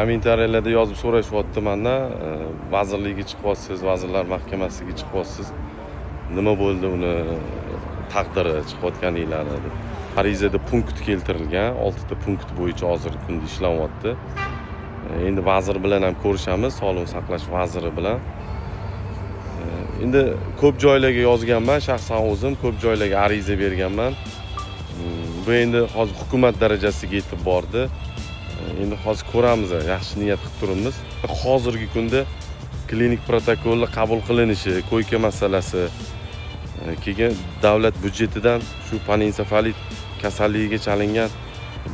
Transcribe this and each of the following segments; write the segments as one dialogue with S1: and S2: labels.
S1: Kommentariyalarda yozib so'rashyapti mendan, vazirlikka chiqyapsiz, vazirlar mahkamasiga chiqyapsiz. Nima bo'ldi uni taqdiri chiqayotganinglarni deb. Arizada punkt keltirilgan, 6 ta punkt bo'yicha hozirgi kunda ishlayapti. Endi vazir bilan ham ko'rishamiz, sog'liqni saqlash vaziri bilan. Endi ko'p joylarga yozganman, shaxsan o'zim ko'p joylarga ariza berganman. Bu endi hozir hukumat darajasiga yetib bordi. Endi hozir ko'ramiz, yaxshi niyat qilib turibmiz. Hozirgi kunda klinik protokollar qabul qilinishi, ko'yka masalasi, keyin davlat byudjetidan shu panensefalit kasalligiga chalingan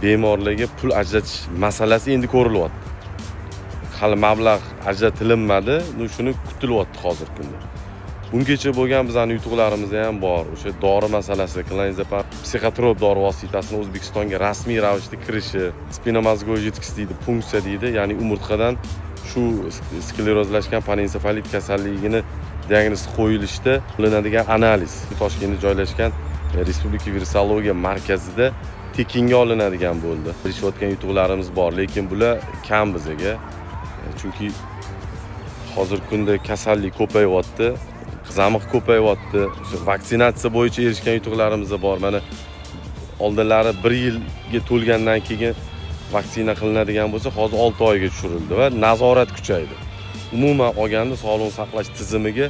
S1: bemorlarga pul ajratish masalasi endi ko'rilyapti. Hali mablag' ajratilinmadi, shuni kutilyapti hozirgi kunda. Bungacha bo'lgan bizning yutuqlarimiz ham bor. O'sha dori masalasi, klanzepam psixotrop dori vositasini O'zbekistonga rasmiy ravishda kirishi, spinomozgoy jidkis deydi, punksiya deydi, ya'ni umurtqadan shu sklerozlashgan panensefalit kasalligini diagnoz qo'yilishda qilinadigan analiz Toshkentda joylashgan Respublika virusologiya markazida tekinga olinadigan bo'ldi. Erishayotgan yutuqlarimiz bor, lekin bular kam bizga. Chunki hozirgi kunda kasallik ko'payyapti, qizamiq ko'payyapti. Vaksinatsiya bo'yicha erishgan yutuqlarimiz bor. Mana oldinlari 1 yilga to'lgandan keyin vaksina qilinadigan bo'lsa, hozir 6 oyga tushirildi va nazorat kuchaydi. Umuman olganda sog'liqni saqlash tizimiga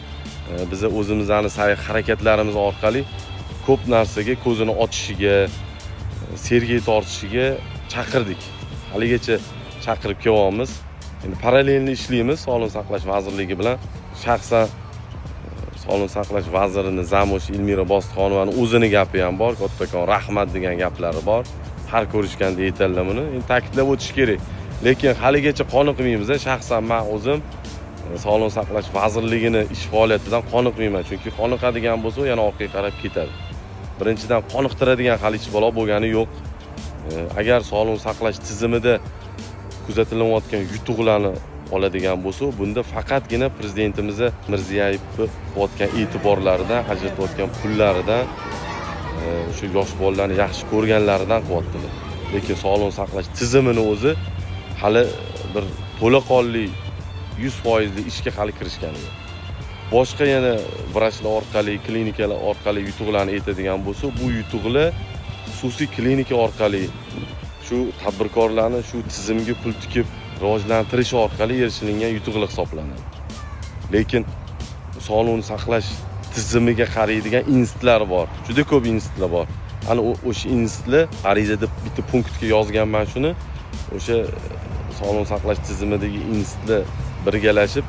S1: biz o'zimizning sa'y-harakatlarimiz orqali ko'p narsaga ko'zini ochishiga, sergey tortishiga chaqirdik. Haligacha chaqirib kelyapmiz. Endi parallelni ishlaymiz Sog'liqni saqlash vazirligi bilan. Shaxsan Sog'liqni saqlash vazirini Zamosh Ilmira Bostixonovani o'zini gapi ham bor, kattakon rahmat degan gaplari bor. Har ko'rishganda aytadilar buni. Endi ta'kidlab o'tish kerak. Lekin haligacha qoniqmaymiz. Shaxsan men o'zim Sog'liqni saqlash vazirligini ish faoliyatidan qoniqmayman, chunki qoniqadigan bo'lsa, yana orqaga qarab ketadi. Birinchidan qoniqtiradigan hali hech balo bo'lgani yo'q. Agar sog'liqni saqlash tizimida kuzatilayotgan yutuqlarni oladigan bo'lsa, bunda faqatgina prezidentimiz Mirziyoyev qilayotgan e'tiborlaridan, ajratayotgan pullaridan, o'sha yosh bolalarni yaxshi ko'rganlaridan qilyaptilar. Lekin sog'liqni saqlash tizimini o'zi hali bir to'laqonli 100% ishga hali kirishgani yo'q. Boshqa yana vrachlar orqali, klinikalar orqali yutuqlarni aytadigan bo'lsa, bu yutuqlar xususiy klinika orqali shu tadbirkorlarni shu tizimga pul tikib rivojlantirish orqali erishilgan yutuqlar hisoblanadi. Lekin sog'liqni saqlash tizimiga qaraydigan institutlar bor. Juda ko'p institutlar bor. Ana o'sha institutlar arizada bitta punktga yozganman shuni. O'sha sog'liqni saqlash tizimidagi institutlar birgalashib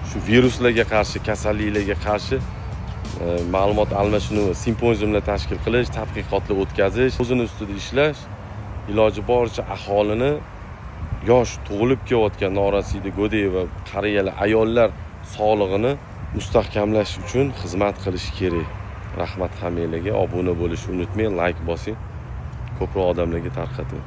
S1: shu viruslarga qarshi, kasalliklarga qarshi ma'lumot almashinuv, simpoziumlar tashkil qilish, tadqiqotlar o'tkazish, o'zini ustida ishlash, iloji boricha aholini yosh tug'ilib kelayotgan norasida go'dak va qariyalar, ayollar sog'lig'ini mustahkamlash uchun xizmat qilish kerak. Rahmat hammanglarga, obuna bo'lishni unutmang, like bosing, ko'proq odamlarga tarqating.